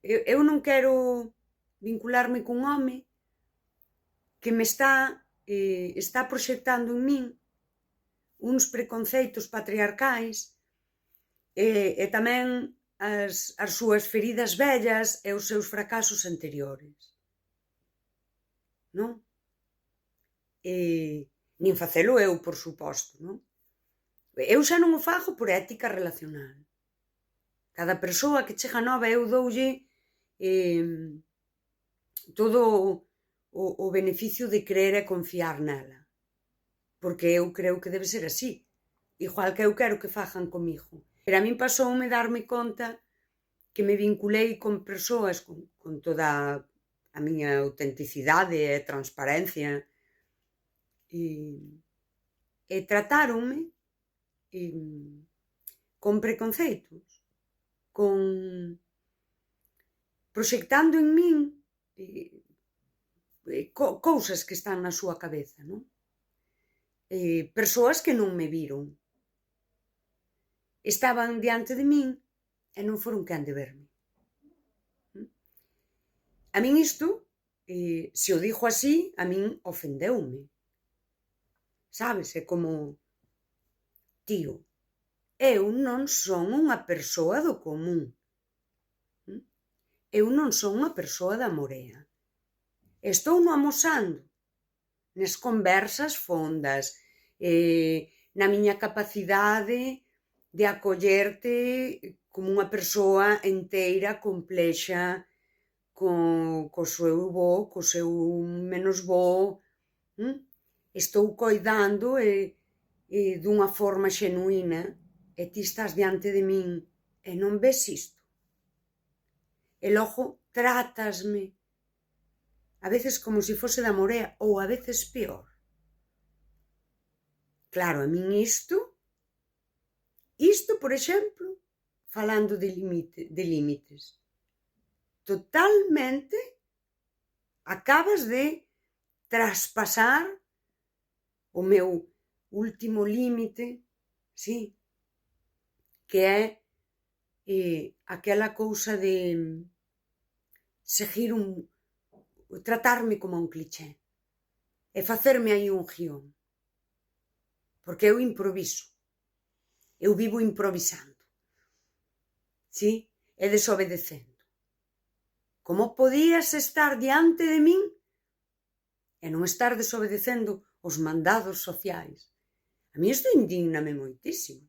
eu non quero vincularme cun home que me está proxectando en min uns preconceitos patriarcais e tamén as súas feridas vellas e os seus fracasos anteriores, non? Nin facelo eu, por suposto, non? Eu xa non o fago por ética relacional. Cada persoa que chega nova eu doulle todo o beneficio de creer e confiar nela. Porque eu creo que debe ser así. Igual que eu quero que fagan comigo. Pero a min pasoume darme conta que me vinculei con persoas con toda a miña autenticidade e transparencia e tratáronme con preconceitos, con proxectando en min cousas que están na súa cabeza, non? Persoas que non me viron. Estaban diante de min e non foron quen de verme. A min isto, se o digo así, a min ofendeume. Sabes? É como, tío, eu non son unha persoa do común. Eu non son unha persoa da morea. Estou no amosando nas conversas fondas, na miña capacidade de acollerte como unha persoa enteira, complexa, co seu bo, co seu menos bo. Estou coidando dunha forma xenuína e ti estás diante de min e non ves isto. E logo trátasme a veces como se fose da morea ou a veces peor. Claro, a min isto, por exemplo, falando de límites, totalmente acabas de traspasar o meu último límite, sí, que é aquela cousa de seguir tratarme como un cliché e facerme aí un guión. Porque eu improviso. Eu vivo improvisando. Sí? E desobedecendo. Como podías estar diante de min e non estar desobedecendo os mandados sociais? A mí isto indígname moitísimo.